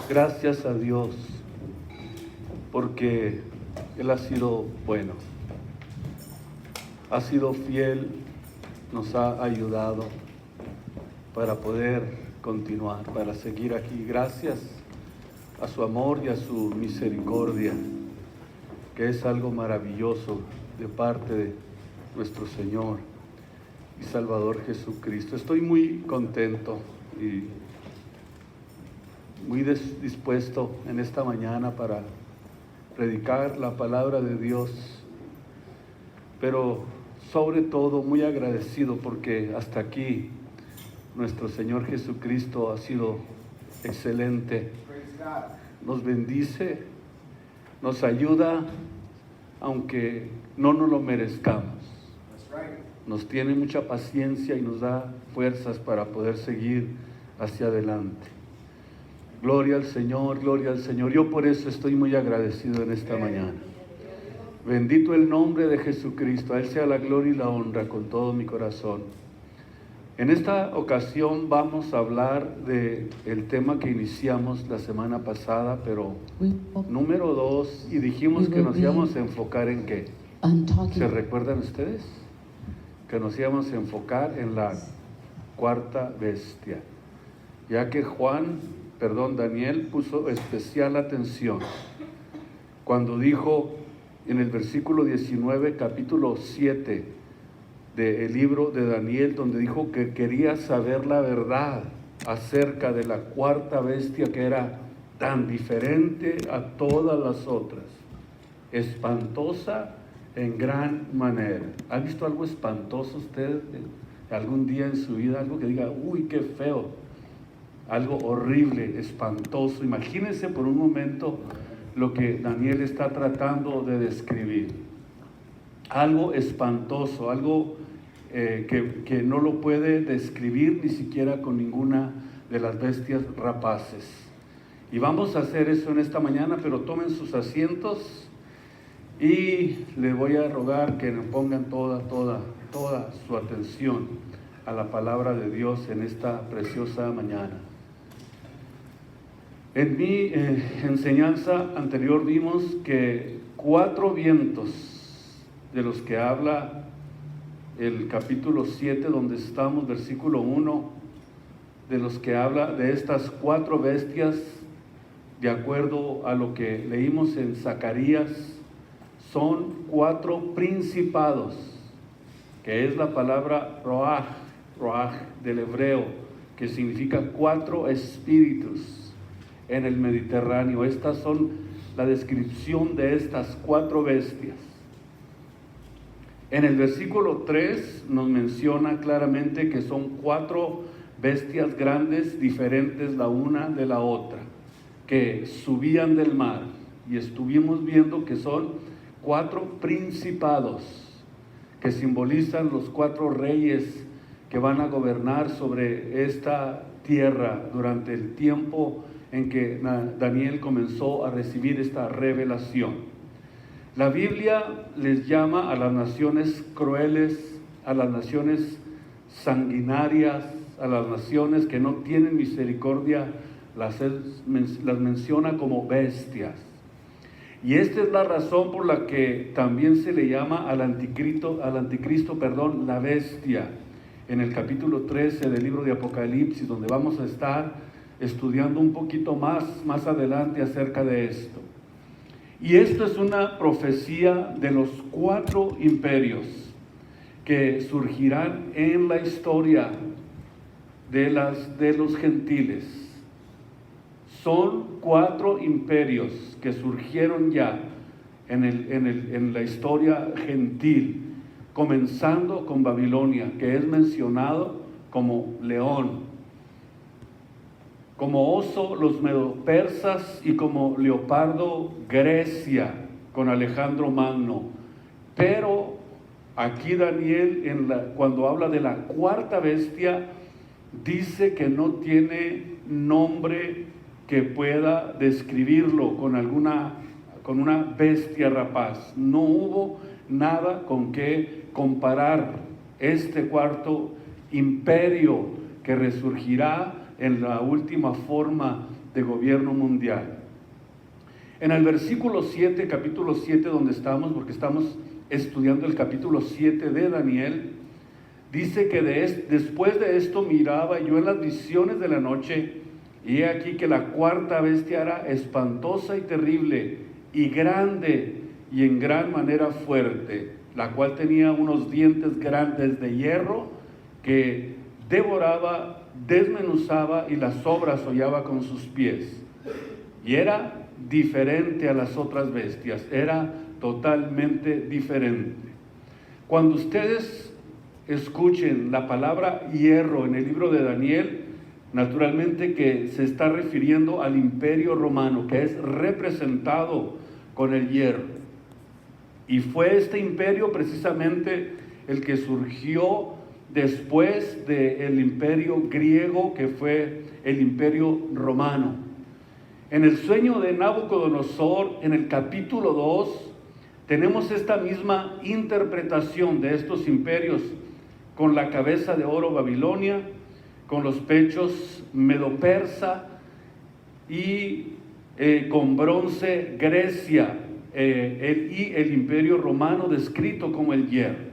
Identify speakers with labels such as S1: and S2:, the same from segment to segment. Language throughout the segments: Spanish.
S1: Gracias a Dios, porque Él ha sido bueno, ha sido fiel, nos ha ayudado para poder continuar, para seguir aquí. Gracias a su amor y a su misericordia, que es algo maravilloso de parte de nuestro Señor y Salvador Jesucristo. Estoy muy contento y muy dispuesto en esta mañana para predicar la palabra de Dios, pero sobre todo muy agradecido porque hasta aquí nuestro Señor Jesucristo ha sido excelente. Nos bendice, nos ayuda, aunque no nos lo merezcamos. Nos tiene mucha paciencia y nos da fuerzas para poder seguir hacia adelante. Gloria al Señor, gloria al Señor. Yo por eso estoy muy agradecido en esta mañana. Bendito el nombre de Jesucristo. A Él sea la gloria y la honra con todo mi corazón. En esta ocasión vamos a hablar del tema que iniciamos la semana pasada, pero número 2, y dijimos que nos íbamos a enfocar en ¿qué? ¿Se recuerdan ustedes? Que nos íbamos a enfocar en la cuarta bestia, ya que Daniel puso especial atención cuando dijo en el versículo 19, capítulo 7 del libro de Daniel, donde dijo que quería saber la verdad acerca de la cuarta bestia, que era tan diferente a todas las otras, espantosa en gran manera. ¿Ha visto algo espantoso usted algún día en su vida? Algo que diga, uy, qué feo. Algo horrible, espantoso. Imagínense por un momento lo que Daniel está tratando de describir. Algo espantoso, algo que no lo puede describir ni siquiera con ninguna de las bestias rapaces. Y vamos a hacer eso en esta mañana, pero tomen sus asientos y les voy a rogar que nos pongan toda su atención a la palabra de Dios en esta preciosa mañana. En mi enseñanza anterior vimos que 4 vientos de los que habla el capítulo 7, donde estamos, versículo 1, de los que habla de estas 4 bestias, de acuerdo a lo que leímos en Zacarías, son 4 principados, que es la palabra roaj del hebreo, que significa 4 espíritus en el Mediterráneo. Estas son la descripción de estas 4 bestias. En el versículo 3 nos menciona claramente que son 4 bestias grandes, diferentes la una de la otra, que subían del mar, y estuvimos viendo que son 4 principados, que simbolizan los 4 reyes que van a gobernar sobre esta tierra durante el tiempo en que Daniel comenzó a recibir esta revelación. La Biblia les llama a las naciones crueles, a las naciones sanguinarias, a las naciones que no tienen misericordia, las menciona como bestias. Y esta es la razón por la que también se le llama al anticristo, la bestia, en el capítulo 13 del libro de Apocalipsis, donde vamos a estar estudiando un poquito más adelante acerca de esto. Y esto es una profecía de los 4 imperios que surgirán en la historia de los gentiles. Son 4 imperios que surgieron ya en la historia gentil, comenzando con Babilonia, que es mencionado como león, como oso los medo-persas, y como leopardo Grecia con Alejandro Magno. Pero aquí Daniel, cuando habla de la cuarta bestia, dice que no tiene nombre que pueda describirlo con una bestia rapaz. No hubo nada con qué comparar este cuarto imperio que resurgirá en la última forma de gobierno mundial. En el versículo 7, capítulo 7, donde estamos, porque estamos estudiando el capítulo 7 de Daniel, dice que después de esto miraba yo en las visiones de la noche, y he aquí que la cuarta bestia era espantosa y terrible, y grande, y en gran manera fuerte, la cual tenía unos dientes grandes de hierro, que devoraba, desmenuzaba, y las sobras hollaba con sus pies. Y era diferente a las otras bestias, era totalmente diferente. Cuando ustedes escuchen la palabra hierro en el libro de Daniel, naturalmente que se está refiriendo al imperio romano, que es representado con el hierro. Y fue este imperio precisamente el que surgió después del imperio griego, que fue el imperio romano. En el sueño de Nabucodonosor, en el capítulo 2, tenemos esta misma interpretación de estos imperios, con la cabeza de oro Babilonia, con los pechos Medo-Persa y con bronce Grecia, y el imperio romano descrito como el hierro.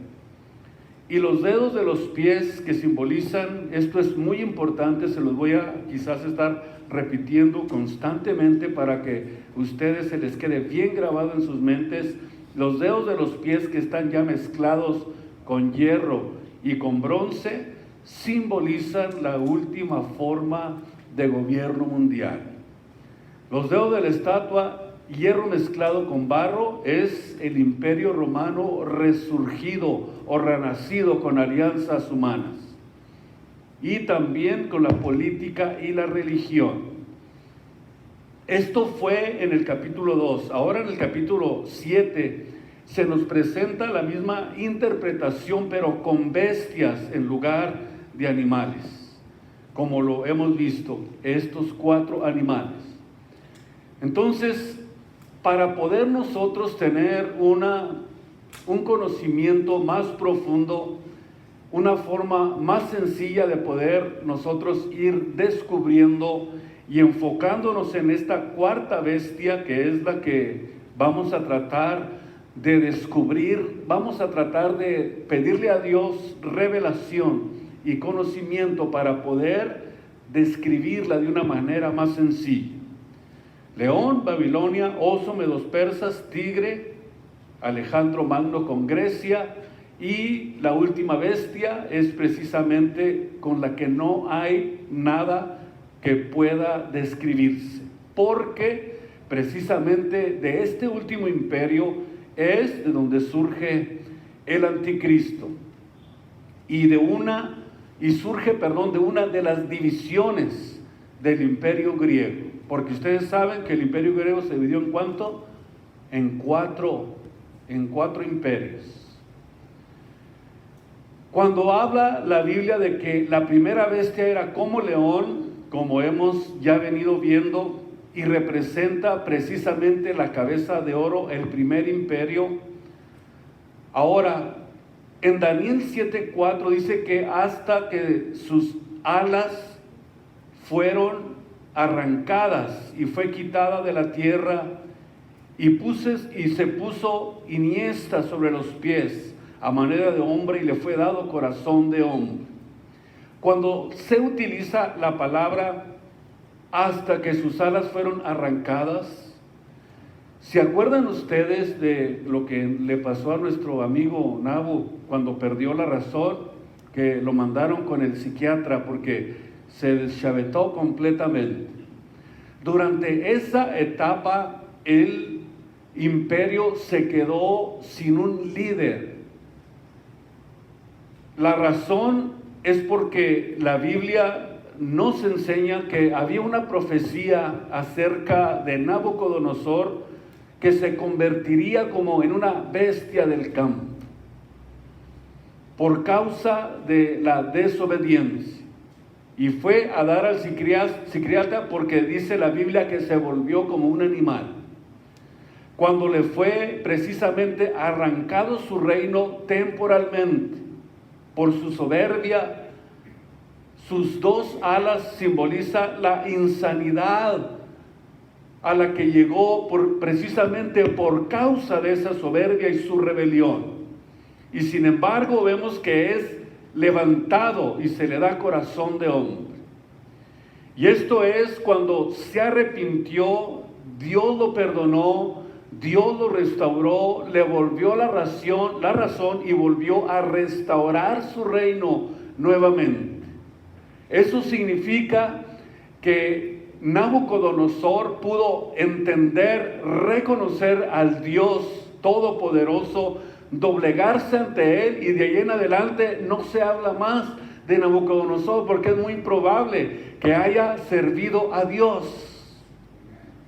S1: Y los dedos de los pies que simbolizan, esto es muy importante, se los voy a quizás estar repitiendo constantemente para que ustedes se les quede bien grabado en sus mentes. Los dedos de los pies que están ya mezclados con hierro y con bronce simbolizan la última forma de gobierno mundial. Los dedos de la estatua, hierro mezclado con barro, es el imperio romano resurgido o renacido con alianzas humanas, y también con la política y la religión. Esto fue en el capítulo 2. Ahora en el capítulo 7 se nos presenta la misma interpretación, pero con bestias en lugar de animales, como lo hemos visto, estos 4 animales. Entonces, para poder nosotros tener un conocimiento más profundo, una forma más sencilla de poder nosotros ir descubriendo y enfocándonos en esta cuarta bestia, que es la que vamos a tratar de descubrir, vamos a tratar de pedirle a Dios revelación y conocimiento para poder describirla de una manera más sencilla. León, Babilonia, oso, medos persas, tigre, Alejandro Magno con Grecia, y la última bestia es precisamente con la que no hay nada que pueda describirse, porque precisamente de este último imperio es de donde surge el anticristo, y surge de una de las divisiones del imperio griego, porque ustedes saben que el imperio griego se dividió ¿en cuánto? En cuatro imperios. Cuando habla la Biblia de que la primera bestia era como león, como hemos ya venido viendo, y representa precisamente la cabeza de oro, el primer imperio. Ahora, en Daniel 7:4 dice que hasta que sus alas fueron arrancadas y fue quitada de la tierra, y se puso iniesta sobre los pies a manera de hombre, y le fue dado corazón de hombre. Cuando se utiliza la palabra hasta que sus alas fueron arrancadas, ¿se acuerdan ustedes de lo que le pasó a nuestro amigo Nabu cuando perdió la razón? Que lo mandaron con el psiquiatra porque se deschavetó completamente. Durante esa etapa el imperio se quedó sin un líder. La razón es porque la Biblia nos enseña que había una profecía acerca de Nabucodonosor, que se convertiría como en una bestia del campo por causa de la desobediencia, y fue a dar al psiquiatra porque dice la Biblia que se volvió como un animal. Cuando le fue precisamente arrancado su reino temporalmente por su soberbia, sus 2 alas simbolizan la insanidad a la que llegó precisamente por causa de esa soberbia y su rebelión. Y sin embargo vemos que es levantado y se le da corazón de hombre. Y esto es cuando se arrepintió, Dios lo perdonó, Dios lo restauró, le volvió la razón y volvió a restaurar su reino nuevamente. Eso significa que Nabucodonosor pudo entender, reconocer al Dios Todopoderoso, doblegarse ante él, y de ahí en adelante no se habla más de Nabucodonosor, porque es muy probable que haya servido a Dios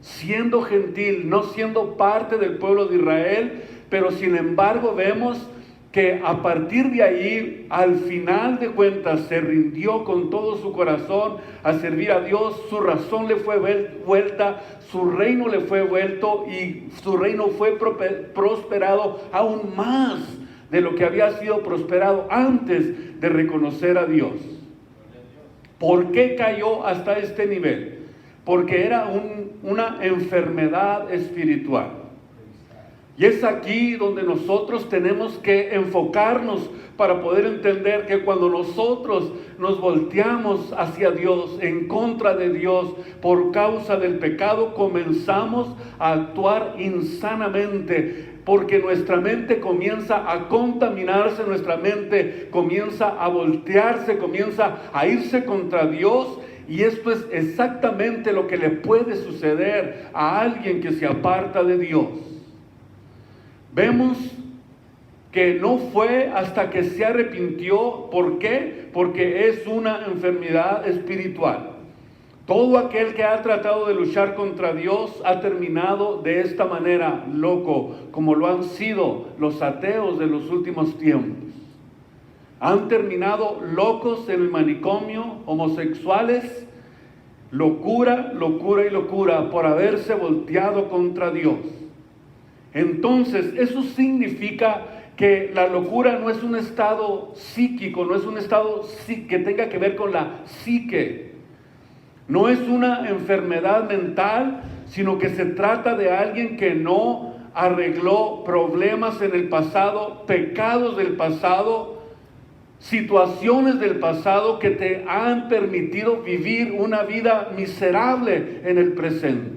S1: siendo gentil, no siendo parte del pueblo de Israel, pero sin embargo vemos que a partir de ahí, al final de cuentas, se rindió con todo su corazón a servir a Dios. Su razón le fue vuelta, su reino le fue vuelto, y su reino fue prosperado aún más de lo que había sido prosperado antes de reconocer a Dios. ¿Por qué cayó hasta este nivel? Porque era una enfermedad espiritual. Y es aquí donde nosotros tenemos que enfocarnos para poder entender que cuando nosotros nos volteamos hacia Dios, en contra de Dios, por causa del pecado, comenzamos a actuar insanamente, porque nuestra mente comienza a contaminarse, nuestra mente comienza a voltearse, comienza a irse contra Dios. Y esto es exactamente lo que le puede suceder a alguien que se aparta de Dios. Vemos que no fue hasta que se arrepintió. ¿Por qué? Porque es una enfermedad espiritual. Todo aquel que ha tratado de luchar contra Dios ha terminado de esta manera, loco, como lo han sido los ateos de los últimos tiempos. Han terminado locos en el manicomio, homosexuales, locura, locura y locura por haberse volteado contra Dios. Entonces, eso significa que la locura no es un estado psíquico, no es un estado que tenga que ver con la psique. No es una enfermedad mental, sino que se trata de alguien que no arregló problemas en el pasado, pecados del pasado, situaciones del pasado que te han permitido vivir una vida miserable en el presente.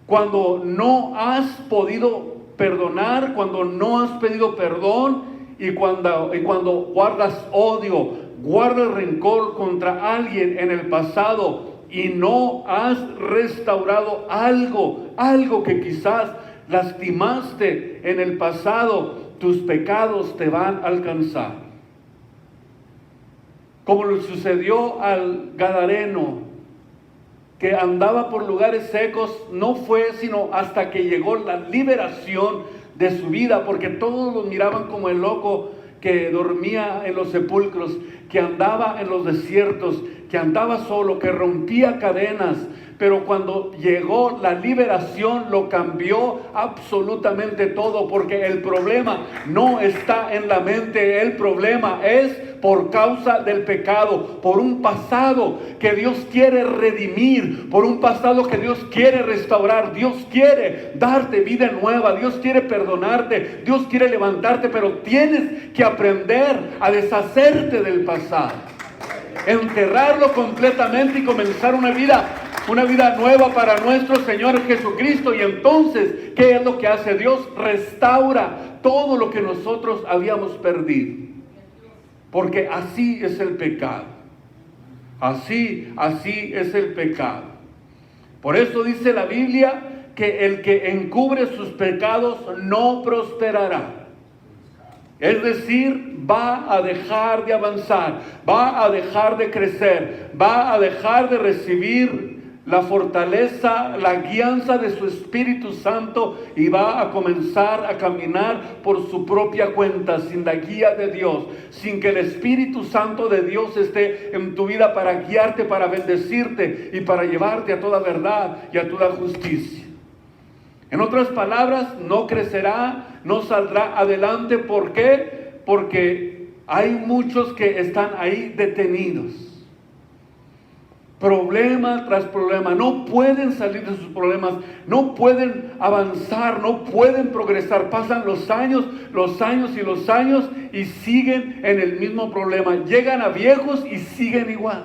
S1: Cuando no has podido perdonar, cuando no has pedido perdón, y cuando guardas odio, guardas rencor contra alguien en el pasado y no has restaurado algo que quizás lastimaste en el pasado, tus pecados te van a alcanzar. Como le sucedió al gadareno, que andaba por lugares secos, no fue sino hasta que llegó la liberación de su vida, porque todos lo miraban como el loco que dormía en los sepulcros, que andaba en los desiertos, que andaba solo, que rompía cadenas. Pero cuando llegó la liberación, lo cambió absolutamente todo, porque el problema no está en la mente, el problema es por causa del pecado, por un pasado que Dios quiere redimir, por un pasado que Dios quiere restaurar. Dios quiere darte vida nueva, Dios quiere perdonarte, Dios quiere levantarte, pero tienes que aprender a deshacerte del pasado, enterrarlo completamente y comenzar una vida nueva para nuestro Señor Jesucristo. Y entonces, ¿qué es lo que hace Dios? Restaura todo lo que nosotros habíamos perdido. Porque así es el pecado. Así es el pecado. Por eso dice la Biblia que el que encubre sus pecados no prosperará. Es decir, va a dejar de avanzar, va a dejar de crecer, va a dejar de recibir la fortaleza, la guianza de su Espíritu Santo, y va a comenzar a caminar por su propia cuenta, sin la guía de Dios, sin que el Espíritu Santo de Dios esté en tu vida para guiarte, para bendecirte y para llevarte a toda verdad y a toda justicia. En otras palabras, no crecerá, no saldrá adelante. ¿Por qué? Porque hay muchos que están ahí detenidos. problema tras problema, no pueden salir de sus problemas, no pueden avanzar, no pueden progresar. Pasan los años y los años y siguen en el mismo problema. Llegan a viejos y siguen igual,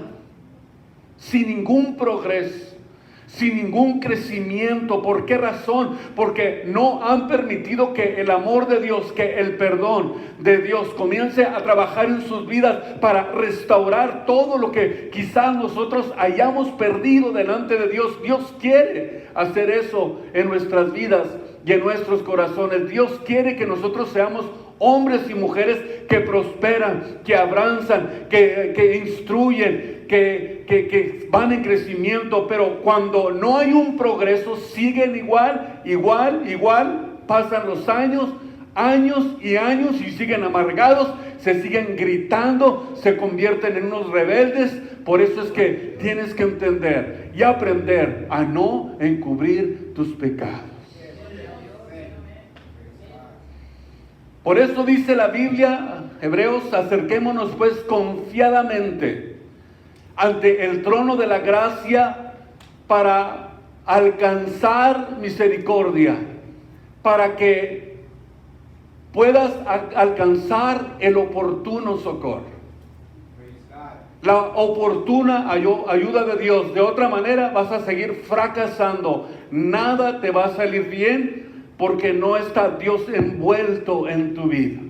S1: sin ningún progreso, sin ningún crecimiento. ¿Por qué razón? Porque no han permitido que el amor de Dios, que el perdón de Dios comience a trabajar en sus vidas para restaurar todo lo que quizás nosotros hayamos perdido delante de Dios. Dios quiere hacer eso en nuestras vidas y en nuestros corazones. Dios quiere que nosotros seamos hombres y mujeres que prosperan, que avanzan, que instruyen, que van en crecimiento. Pero cuando no hay un progreso, siguen igual. Pasan los años y siguen amargados, se siguen gritando, se convierten en unos rebeldes. Por eso es que tienes que entender y aprender a no encubrir tus pecados. Por eso dice la Biblia, Hebreos, acerquémonos pues confiadamente ante el trono de la gracia para alcanzar misericordia, para que puedas alcanzar el oportuno socorro, la oportuna ayuda de Dios. De otra manera vas a seguir fracasando, nada te va a salir bien, porque no está Dios envuelto en tu vida.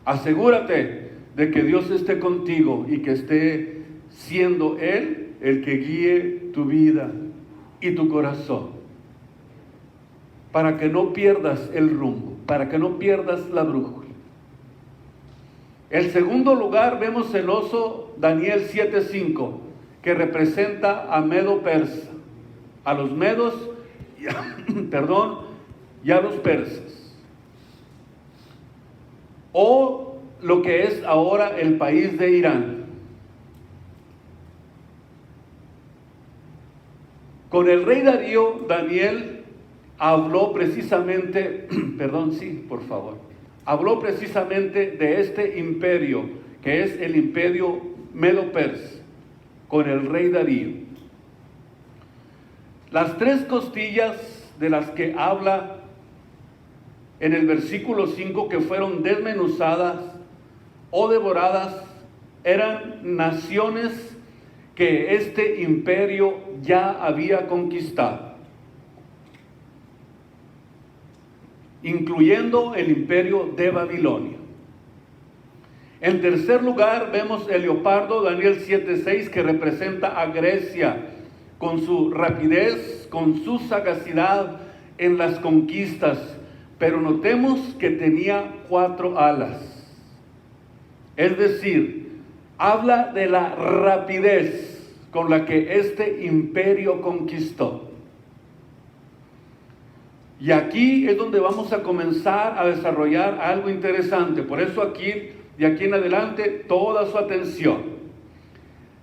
S1: Asegúrate de que Dios esté contigo y que esté siendo Él el que guíe tu vida y tu corazón, para que no pierdas el rumbo, para que no pierdas la brújula. En segundo lugar vemos el oso Daniel 7:5, que representa a Medo Persa, a los medos y a los persas, o lo que es ahora el país de Irán. Con el rey Darío, Daniel habló precisamente, habló precisamente de este imperio, que es el imperio Medo-Persa, con el rey Darío. Las 3 costillas de las que habla en el versículo 5, que fueron desmenuzadas o devoradas, eran naciones que este imperio ya había conquistado, incluyendo el imperio de Babilonia. En tercer lugar vemos el leopardo, Daniel 7:6, que representa a Grecia, con su rapidez, con su sagacidad en las conquistas. Pero notemos que tenía 4 alas. Es decir, habla de la rapidez con la que este imperio conquistó. Y aquí es donde vamos a comenzar a desarrollar algo interesante. Por eso aquí, de aquí en adelante, toda su atención.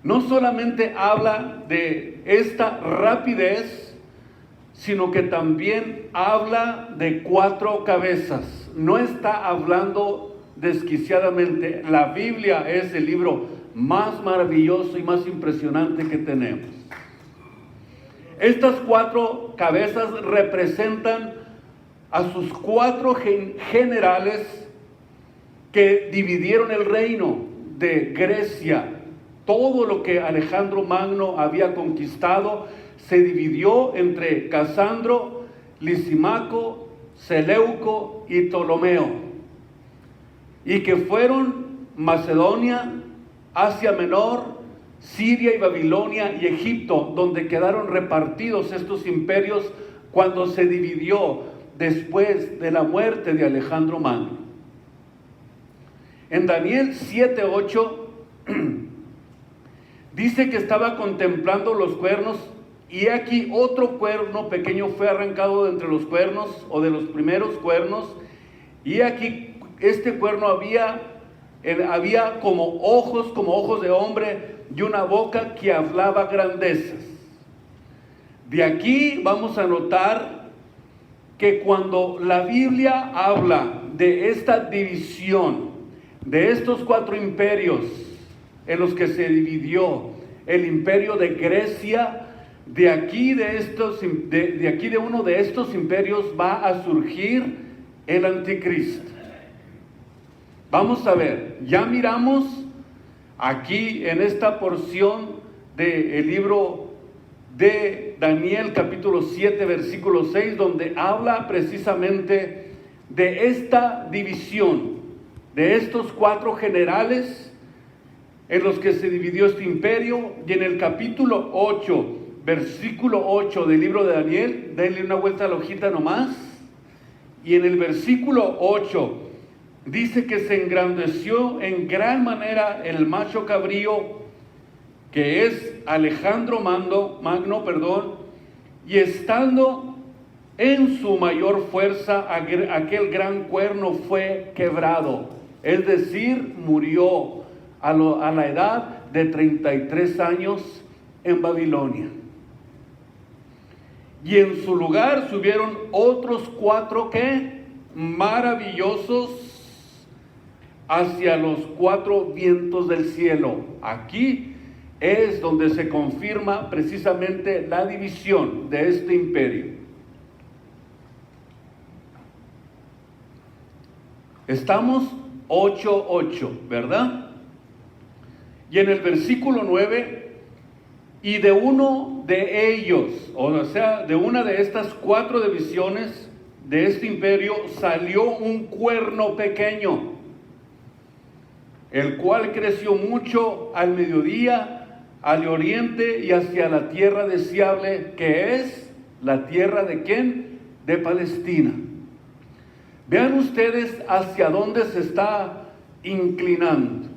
S1: No solamente habla de esta rapidez, sino que también habla de 4 cabezas. No está hablando desquiciadamente. La Biblia es el libro más maravilloso y más impresionante que tenemos. Estas 4 cabezas representan a sus 4 generales que dividieron el reino de Grecia. Todo lo que Alejandro Magno había conquistado se dividió entre Casandro, Lisimaco, Seleuco y Ptolomeo, y que fueron Macedonia, Asia Menor, Siria y Babilonia y Egipto, donde quedaron repartidos estos imperios cuando se dividió después de la muerte de Alejandro Magno. En Daniel 7:8 dice que estaba contemplando los cuernos, y aquí otro cuerno pequeño fue arrancado de entre los cuernos, o de los primeros cuernos, y aquí este cuerno había como ojos de hombre, y una boca que hablaba grandezas. De aquí vamos a notar que cuando la Biblia habla de esta división, de estos 4 imperios en los que se dividió el imperio de Grecia. De aquí de uno de estos imperios va a surgir el anticristo. Vamos a ver, ya miramos aquí en esta porción del libro de Daniel capítulo 7 versículo 6, donde habla precisamente de esta división, de estos 4 generales en los que se dividió este imperio. Y en el capítulo 8, versículo 8 del libro de Daniel, denle una vuelta a la hojita nomás, y en el versículo 8 dice que se engrandeció en gran manera el macho cabrío, que es Alejandro Magno, y estando en su mayor fuerza, aquel gran cuerno fue quebrado, es decir, murió a la edad de 33 años en Babilonia. Y en su lugar subieron otros 4 que maravillosos hacia los 4 vientos del cielo. Aquí es donde se confirma precisamente la división de este imperio. Estamos 8:8, ¿verdad? Y en el versículo 9, y de uno de ellos, o sea, de una de estas 4 divisiones de este imperio, salió un cuerno pequeño, el cual creció mucho al mediodía, al oriente y hacia la tierra deseable, que es la tierra de ¿quién? De Palestina. Vean ustedes hacia dónde se está inclinando.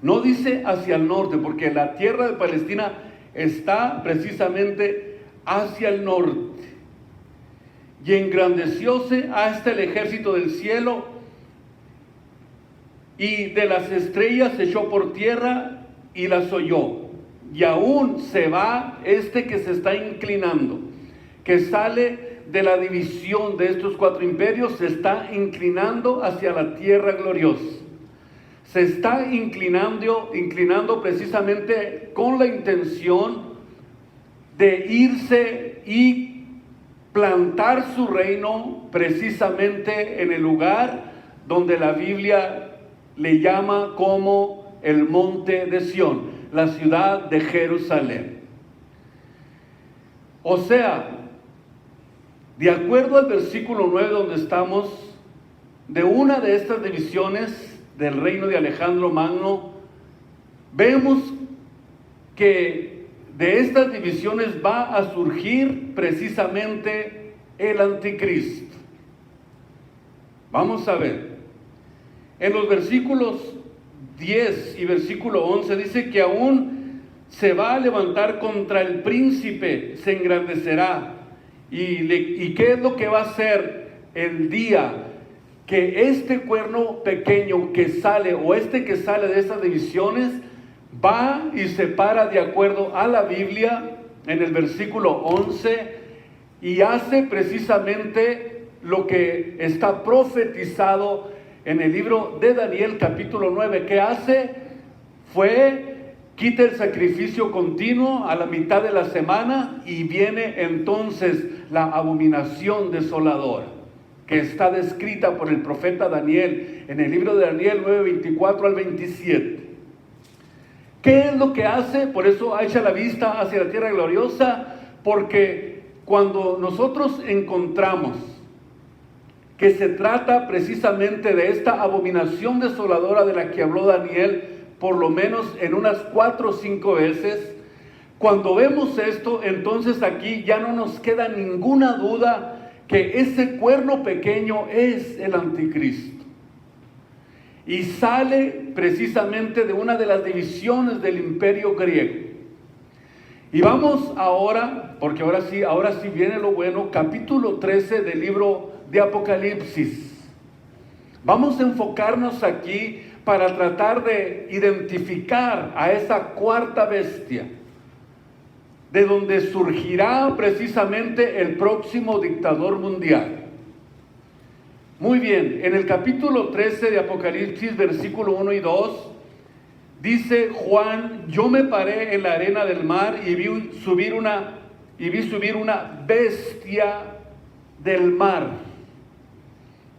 S1: No dice hacia el norte, porque la tierra de Palestina está precisamente hacia el norte. Y engrandecióse hasta el ejército del cielo, y de las estrellas se echó por tierra y las oyó. Y aún se va este que se está inclinando, que sale de la división de estos 4 imperios, se está inclinando hacia la tierra gloriosa. Se está inclinando precisamente con la intención de irse y plantar su reino precisamente en el lugar donde la Biblia le llama como el monte de Sión, la ciudad de Jerusalén. O sea, de acuerdo al versículo 9 donde estamos, de una de estas divisiones del reino de Alejandro Magno, vemos que de estas divisiones va a surgir precisamente el anticristo. Vamos a ver. En los versículos 10 y versículo 11 dice que aún se va a levantar contra el príncipe, se engrandecerá. ¿Y qué es lo que va a hacer el día que este cuerno pequeño que sale, o este que sale de estas divisiones, va y se para de acuerdo a la Biblia en el versículo 11 y hace precisamente lo que está profetizado en el libro de Daniel capítulo 9? ¿Qué hace? Quita el sacrificio continuo a la mitad de la semana, y viene entonces la abominación desoladora, que está descrita por el profeta Daniel en el libro de Daniel 9:24 al 27. ¿Qué es lo que hace? Por eso echa la vista hacia la tierra gloriosa, porque cuando nosotros encontramos que se trata precisamente de esta abominación desoladora de la que habló Daniel, por lo menos en unas 4 o 5 veces, cuando vemos esto, entonces aquí ya no nos queda ninguna duda que ese cuerno pequeño es el anticristo. Y sale precisamente de una de las divisiones del imperio griego. Y vamos ahora, porque ahora sí viene lo bueno, capítulo 13 del libro de Apocalipsis. Vamos a enfocarnos aquí para tratar de identificar a esa 4ª bestia, de donde surgirá precisamente el próximo dictador mundial. Muy bien, en el capítulo 13 de Apocalipsis, versículo 1 y 2, Dice Juan: yo me paré en la arena del mar y vi subir una bestia del mar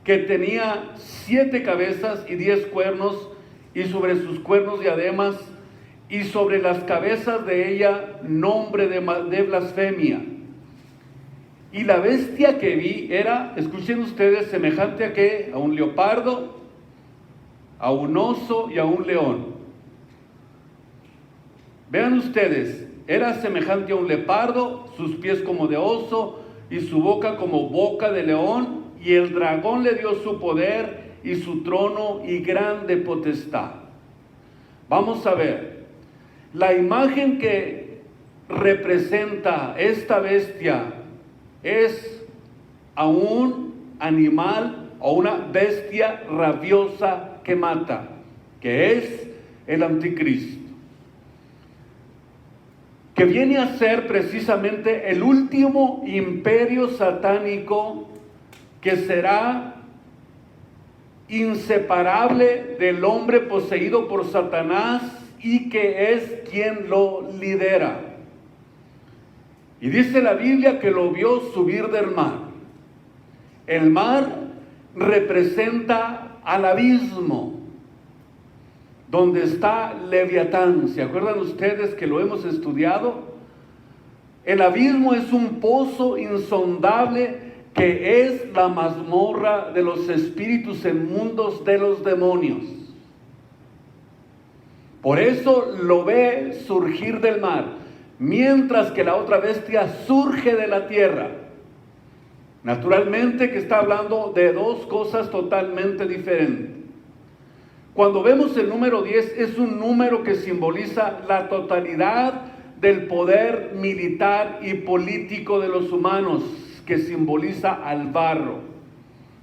S1: que tenía 7 cabezas y 10 cuernos, y sobre sus cuernos diademas, y sobre las cabezas de ella nombre de blasfemia. Y la bestia que vi era, escuchen ustedes, semejante a ¿qué? A un leopardo, a un oso y a un león. Vean ustedes, era semejante a un leopardo, sus pies como de oso y su boca como boca de león, y el dragón le dio su poder y su trono y grande potestad. Vamos a ver, la imagen que representa esta bestia es a un animal o una bestia rabiosa que mata, que es el anticristo, que viene a ser precisamente el último imperio satánico que será inseparable del hombre poseído por Satanás y que es quien lo lidera. Y dice la Biblia que lo vio subir del mar. El mar representa al abismo donde está Leviatán. ¿Se acuerdan ustedes que lo hemos estudiado? El abismo es un pozo insondable que es la mazmorra de los espíritus inmundos de los demonios. Por eso lo ve surgir del mar, mientras que la otra bestia surge de la tierra. Naturalmente que está hablando de dos cosas totalmente diferentes. Cuando vemos el número 10, es un número que simboliza la totalidad del poder militar y político de los humanos, que simboliza al barro,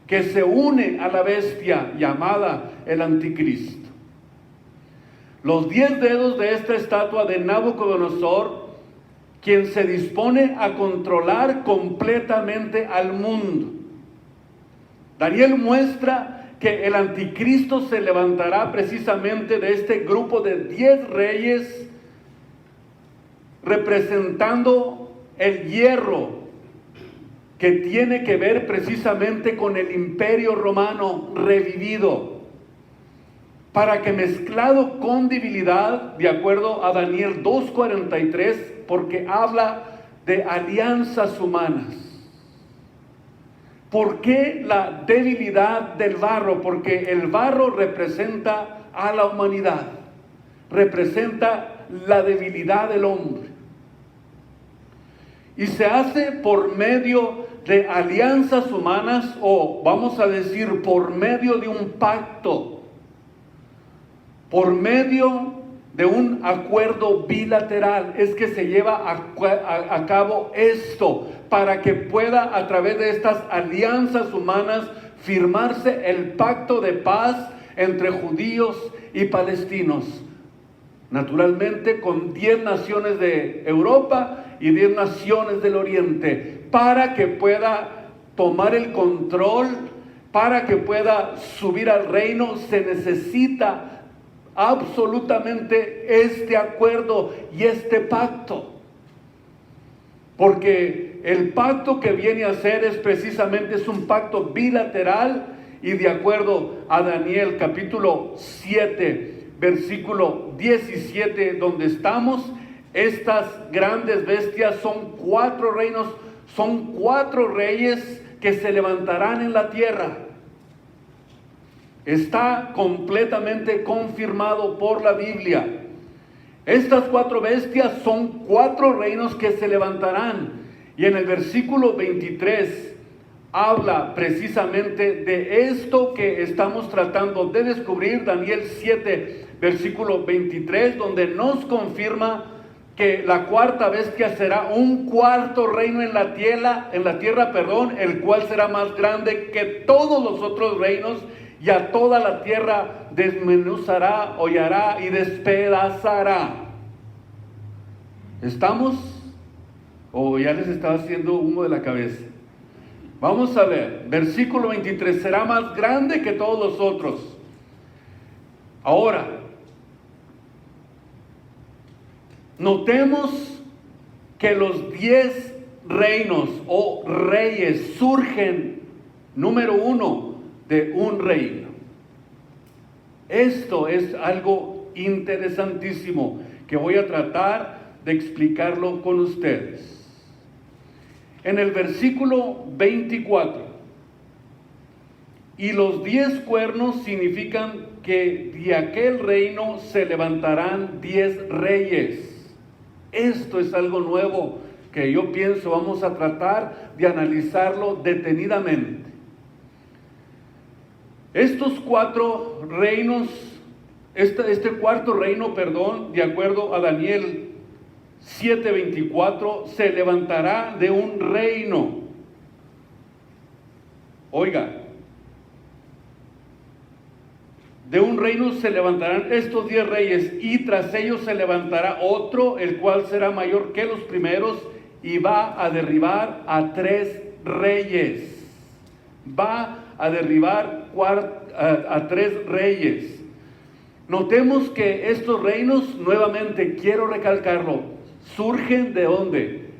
S1: que se une a la bestia llamada el anticristo. Los 10 dedos de esta estatua de Nabucodonosor, quien se dispone a controlar completamente al mundo. Daniel muestra que el anticristo se levantará precisamente de este grupo de 10 reyes, representando el hierro, que tiene que ver precisamente con el imperio romano revivido, para que mezclado con debilidad, de acuerdo a Daniel 2:43, porque habla de alianzas humanas. ¿Por qué la debilidad del barro? Porque el barro representa a la humanidad, representa la debilidad del hombre. Y se hace por medio de alianzas humanas, o vamos a decir por medio de un pacto, por medio de un acuerdo bilateral. Es que se lleva a cabo esto, para que pueda a través de estas alianzas humanas firmarse el pacto de paz entre judíos y palestinos. Naturalmente con 10 naciones de Europa y 10 naciones del Oriente, para que pueda tomar el control, para que pueda subir al reino, se necesita absolutamente este acuerdo y este pacto. Porque el pacto que viene a ser es un pacto bilateral, y de acuerdo a Daniel capítulo 7, versículo 17, donde estamos, estas grandes bestias son 4 reinos, son 4 reyes que se levantarán en la tierra. Está completamente confirmado por la Biblia. Estas 4 bestias son 4 reinos que se levantarán. Y en el versículo 23 habla precisamente de esto que estamos tratando de descubrir. Daniel 7, versículo 23, donde nos confirma que la 4ª bestia será un 4 reino en la tierra, el cual será más grande que todos los otros reinos, y a toda la tierra desmenuzará, hollará y despedazará. ¿Estamos? ¿O ya les estaba haciendo humo de la cabeza? Vamos a ver, versículo 23, será más grande que todos los otros. Ahora, Notemos que los 10 reinos o reyes surgen, número 1, de un reino. Esto es algo interesantísimo que voy a tratar de explicarlo con ustedes. En el versículo 24, y los 10 cuernos significan que de aquel reino se levantarán 10 reyes. Esto es algo nuevo que yo pienso vamos a tratar de analizarlo detenidamente. Estos 4 reinos, este cuarto reino, de acuerdo a Daniel 7:24, se levantará de un reino. Oiga, de un reino se levantarán estos 10 reyes, y tras ellos se levantará otro, el cual será mayor que los primeros, y va a derribar a 3 reyes. Va a derribar a 3 reyes. Notemos que estos reinos, nuevamente quiero recalcarlo, surgen ¿de dónde?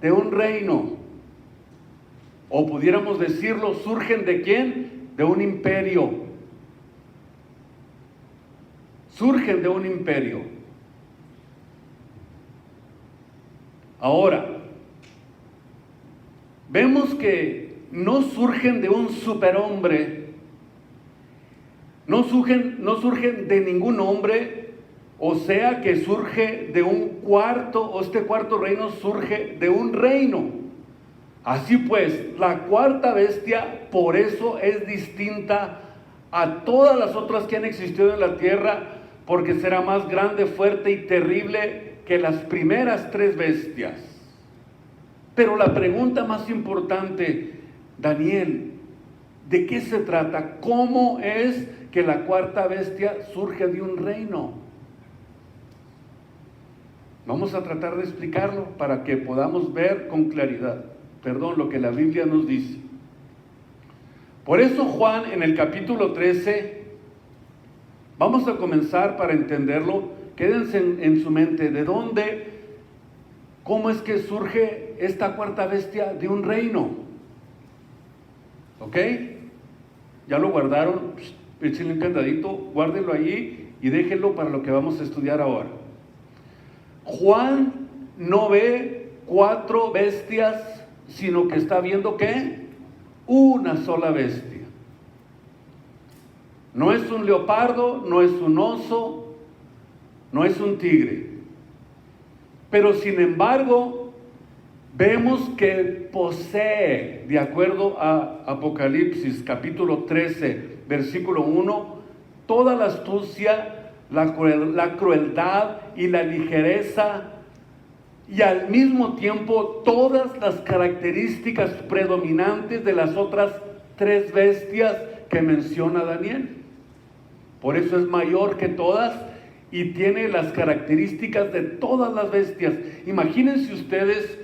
S1: De un reino. O pudiéramos decirlo, surgen ¿de quién? De un imperio. Surgen de un imperio. Ahora, vemos que no surgen de un superhombre, no surgen de ningún hombre, o sea que surge de un cuarto, o este cuarto reino surge de un reino. Así pues, la cuarta bestia por eso es distinta a todas las otras que han existido en la tierra, porque será más grande, fuerte y terrible que las primeras 3 bestias. Pero la pregunta más importante, Daniel, ¿de qué se trata? ¿Cómo es que la cuarta bestia surge de un reino? Vamos a tratar de explicarlo para que podamos ver con claridad, lo que la Biblia nos dice. Por eso Juan en el capítulo 13, vamos a comenzar para entenderlo, quédense en su mente, ¿de dónde, cómo es que surge esta cuarta bestia de un reino? ¿Ok? ¿Ya lo guardaron? Échenle un candadito, guárdenlo allí y déjenlo para lo que vamos a estudiar ahora. Juan no ve 4 bestias, sino que está viendo ¿qué? Una sola bestia. No es un leopardo, no es un oso, no es un tigre. Pero sin embargo, vemos que posee, de acuerdo a Apocalipsis capítulo 13, versículo 1, toda la astucia, la crueldad y la ligereza, y al mismo tiempo todas las características predominantes de las otras 3 bestias que menciona Daniel. Por eso es mayor que todas y tiene las características de todas las bestias. Imagínense ustedes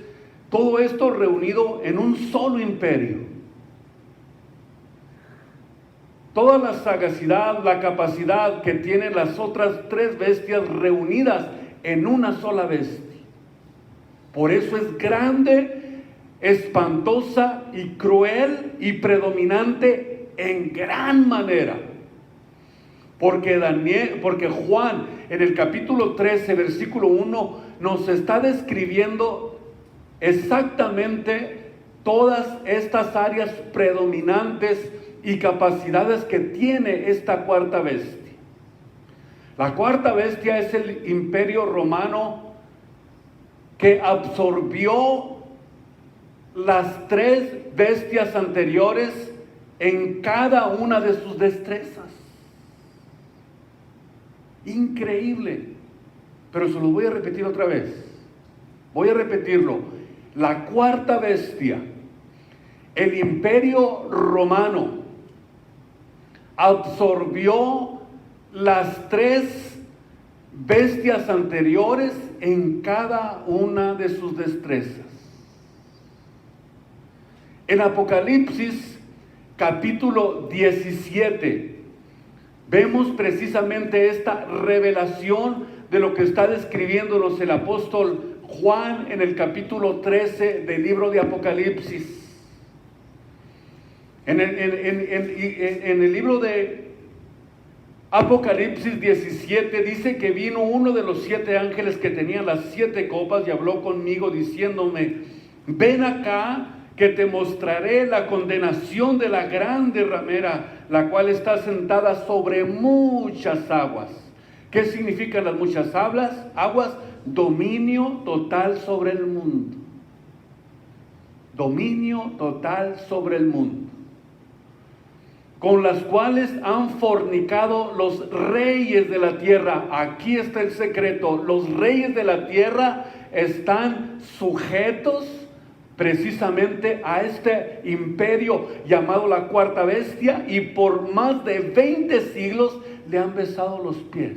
S1: todo esto reunido en un solo imperio. Toda la sagacidad, la capacidad que tienen las otras 3 bestias reunidas en una sola bestia. Por eso es grande, espantosa y cruel y predominante en gran manera. Porque Juan en el capítulo 13, versículo 1, nos está describiendo exactamente todas estas áreas predominantes y capacidades que tiene esta cuarta bestia. La cuarta bestia es el imperio romano que absorbió las 3 bestias anteriores en cada una de sus destrezas. Increíble. Pero se los voy a repetir otra vez. Voy a repetirlo. La cuarta bestia, el imperio romano, absorbió las 3 bestias anteriores en cada una de sus destrezas. En Apocalipsis capítulo 17 vemos precisamente esta revelación de lo que está describiéndonos el apóstol Juan en el capítulo 13 del libro de Apocalipsis. En el libro de Apocalipsis 17 dice que vino uno de los 7 ángeles que tenían las 7 copas y habló conmigo diciéndome: ven acá, que te mostraré la condenación de la grande ramera, la cual está sentada sobre muchas aguas. ¿Qué significan las muchas aguas? Dominio total sobre el mundo. Dominio total sobre el mundo. Con las cuales han fornicado los reyes de la tierra. Aquí está el secreto. Los reyes de la tierra están sujetos precisamente a este imperio llamado la cuarta bestia, y por más de 20 siglos le han besado los pies.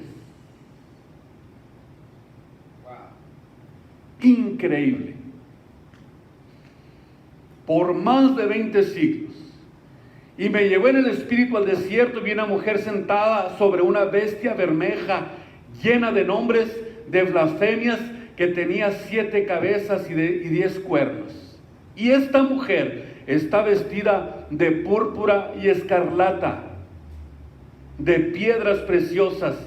S1: Increíble. Por más de 20 siglos. Y me llevó en el espíritu al desierto, y vi una mujer sentada sobre una bestia bermeja, llena de nombres de blasfemias, que tenía 7 cabezas y 10 cuernos. Y esta mujer está vestida de púrpura y escarlata, de piedras preciosas,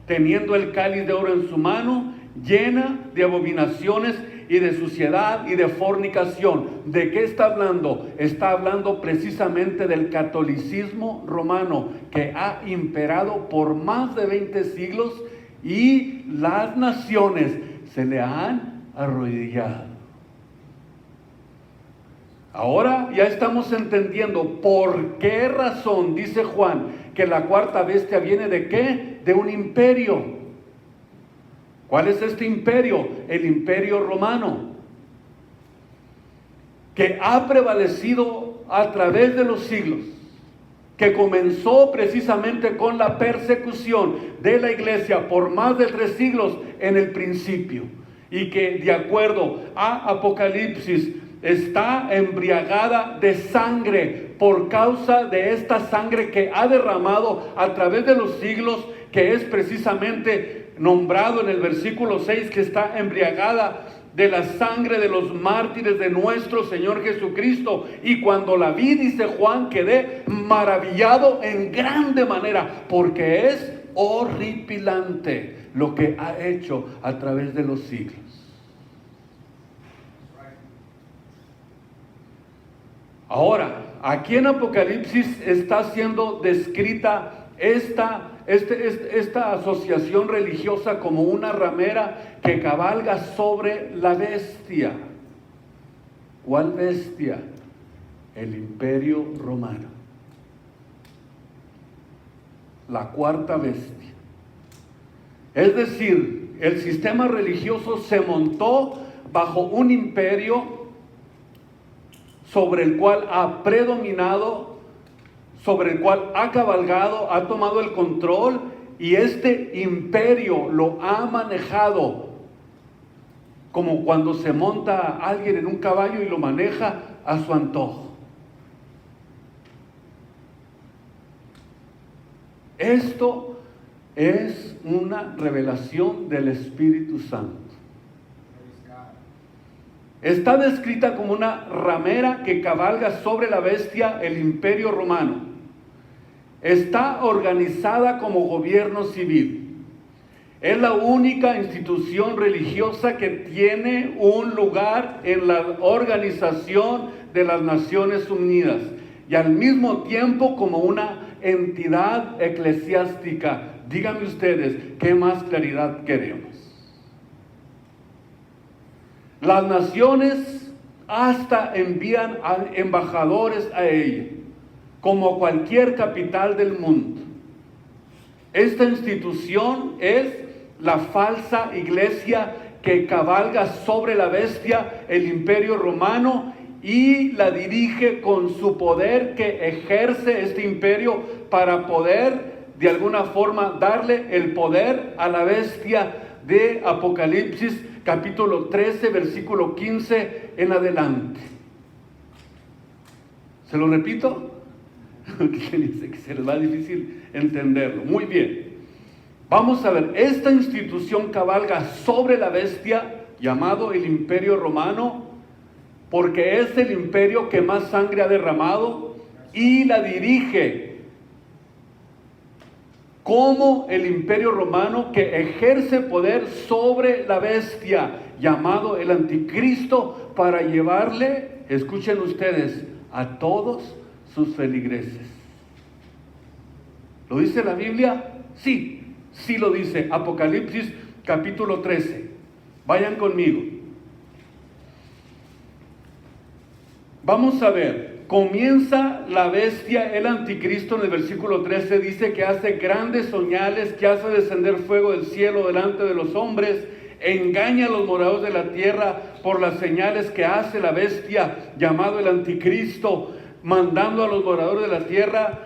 S1: teniendo el cáliz de oro en su mano, llena de abominaciones y de suciedad y de fornicación. ¿De qué está hablando? Está hablando precisamente del catolicismo romano, que ha imperado por más de 20 siglos, y las naciones se le han arrodillado. Ahora ya estamos entendiendo por qué razón dice Juan que la cuarta bestia viene ¿de qué? De un imperio. ¿Cuál es este imperio? El imperio romano, que ha prevalecido a través de los siglos, que comenzó precisamente con la persecución de la iglesia por más de 3 siglos en el principio, y que de acuerdo a Apocalipsis está embriagada de sangre por causa de esta sangre que ha derramado a través de los siglos, que es precisamente nombrado en el versículo 6, que está embriagada de la sangre de los mártires de nuestro Señor Jesucristo. Y cuando la vi, dice Juan, quedé maravillado en grande manera, porque es horripilante lo que ha hecho a través de los siglos. Ahora, aquí en Apocalipsis está siendo descrita esta asociación religiosa como una ramera que cabalga sobre la bestia. ¿Cuál bestia? El imperio romano. La cuarta bestia. Es decir, el sistema religioso se montó bajo un imperio sobre el cual ha predominado, sobre el cual ha cabalgado, ha tomado el control, y este imperio lo ha manejado como cuando se monta alguien en un caballo y lo maneja a su antojo. Esto es una revelación del Espíritu Santo. Está descrita como una ramera que cabalga sobre la bestia, el imperio romano. Está organizada como gobierno civil. Es la única institución religiosa que tiene un lugar en la organización de las Naciones Unidas, y al mismo tiempo como una entidad eclesiástica. Díganme ustedes, ¿qué más claridad queremos? Las naciones hasta envían embajadores a ella, como cualquier capital del mundo. Esta institución es la falsa iglesia que cabalga sobre la bestia, el imperio romano, y la dirige con su poder que ejerce este imperio para poder de alguna forma darle el poder a la bestia de Apocalipsis capítulo 13, versículo 15 en adelante. ¿Se lo repito? Dice que se les va difícil entenderlo. Muy bien. Vamos a ver, esta institución cabalga sobre la bestia llamado el Imperio Romano, porque es el imperio que más sangre ha derramado y la dirige como el Imperio Romano que ejerce poder sobre la bestia llamado el Anticristo para llevarle, escuchen ustedes, a todos sus feligreses. ¿Lo dice la Biblia? Sí. Sí lo dice, Apocalipsis capítulo 13. Vayan conmigo. Vamos a ver, comienza la bestia, el anticristo, en el versículo 13, dice que hace grandes señales, que hace descender fuego del cielo delante de los hombres, engaña a los moradores de la tierra por las señales que hace la bestia, llamado el anticristo, mandando a los moradores de la tierra.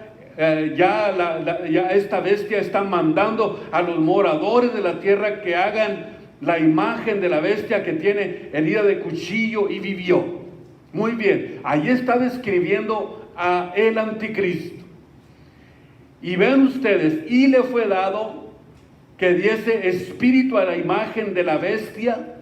S1: Ya esta bestia está mandando a los moradores de la tierra que hagan la imagen de la bestia que tiene herida de cuchillo y vivió. Muy bien, ahí está describiendo a el anticristo. Y vean ustedes, y le fue dado que diese espíritu a la imagen de la bestia,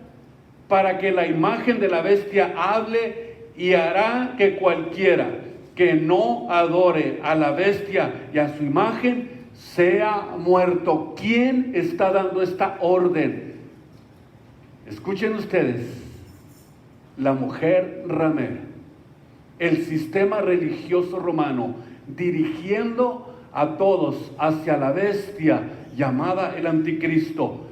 S1: para que la imagen de la bestia hable, y hará que cualquiera que no adore a la bestia y a su imagen sea muerto. ¿Quién está dando esta orden? Escuchen ustedes, la mujer ramera, el sistema religioso romano, dirigiendo a todos hacia la bestia llamada el anticristo.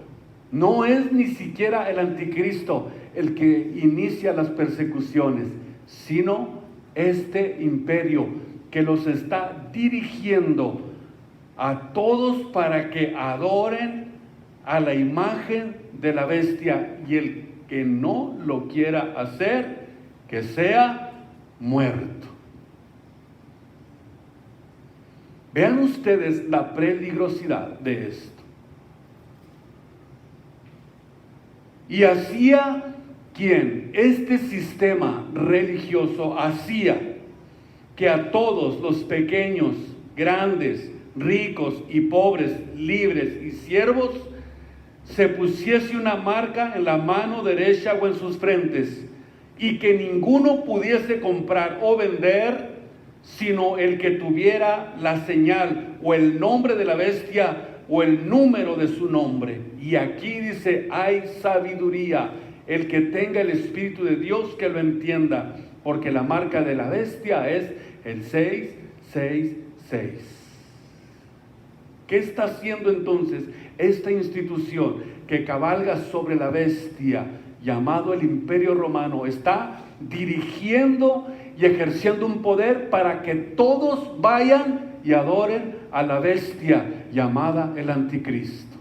S1: No es ni siquiera el anticristo el que inicia las persecuciones, sino este imperio que los está dirigiendo a todos para que adoren a la imagen de la bestia, y el que no lo quiera hacer, que sea muerto. Vean ustedes la peligrosidad de esto. Y hacía quien este sistema religioso hacía que a todos los pequeños, grandes, ricos y pobres, libres y siervos, se pusiese una marca en la mano derecha o en sus frentes, y que ninguno pudiese comprar o vender, sino el que tuviera la señal o el nombre de la bestia o el número de su nombre. Y aquí dice, hay sabiduría. El que tenga el Espíritu de Dios, que lo entienda, porque la marca de la bestia es el 666. ¿Qué está haciendo entonces esta institución que cabalga sobre la bestia, llamado el Imperio Romano? Está dirigiendo y ejerciendo un poder para que todos vayan y adoren a la bestia llamada el Anticristo.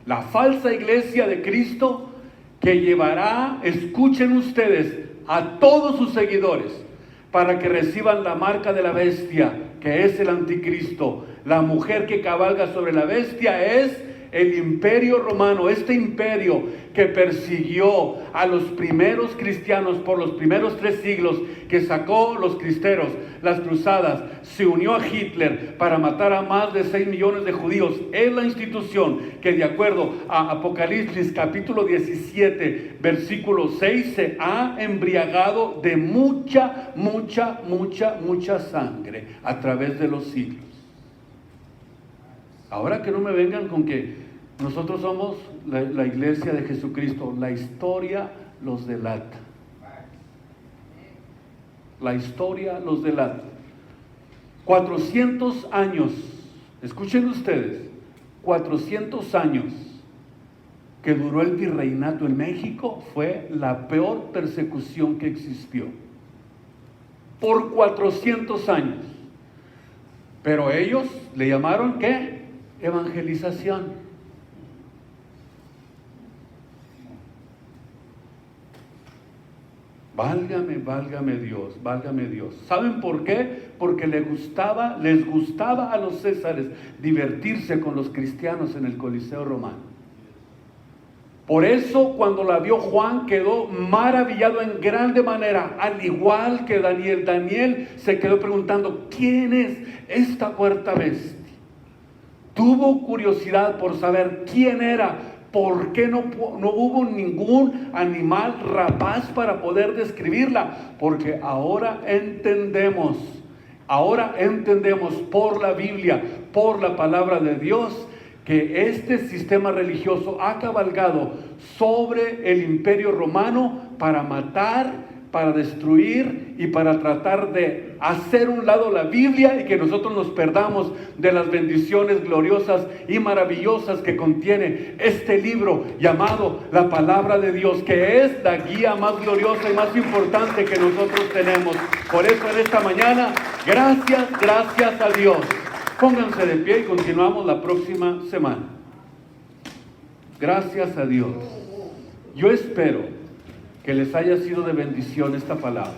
S1: La falsa iglesia de Cristo, que llevará, escuchen ustedes, a todos sus seguidores para que reciban la marca de la bestia, que es el Anticristo. La mujer que cabalga sobre la bestia es el Imperio Romano, este imperio que persiguió a los primeros cristianos por los primeros 3 siglos, que sacó los cristeros, las cruzadas, se unió a Hitler para matar a más de 6 millones de judíos. Es la institución que, de acuerdo a Apocalipsis capítulo 17, versículo 6, se ha embriagado de mucha sangre a través de los siglos. Ahora que no me vengan con que nosotros somos la iglesia de Jesucristo. La historia los delata. La historia los delata. 400 años, escuchen ustedes, 400 años que duró el virreinato en México fue la peor persecución que existió. Por 400 años. Pero ellos le llamaron, ¿qué? Evangelización. Válgame Dios, válgame Dios. ¿Saben por qué? Porque les gustaba a los césares divertirse con los cristianos en el Coliseo Romano. Por eso, cuando la vio Juan, quedó maravillado en grande manera, al igual que Daniel. Daniel se quedó preguntando, ¿quién es esta cuarta bestia? tuvo curiosidad por saber quién era, por qué no hubo ningún animal rapaz para poder describirla, porque ahora entendemos por la Biblia, por la palabra de Dios, que este sistema religioso ha cabalgado sobre el Imperio Romano para matar, para destruir y para tratar de hacer un lado la Biblia y que nosotros nos perdamos de las bendiciones gloriosas y maravillosas que contiene este libro llamado la palabra de Dios, que es la guía más gloriosa y más importante que nosotros tenemos. Por eso en esta mañana, gracias a Dios. Pónganse de pie y continuamos la próxima semana. Gracias a Dios. Yo espero que les haya sido de bendición esta palabra.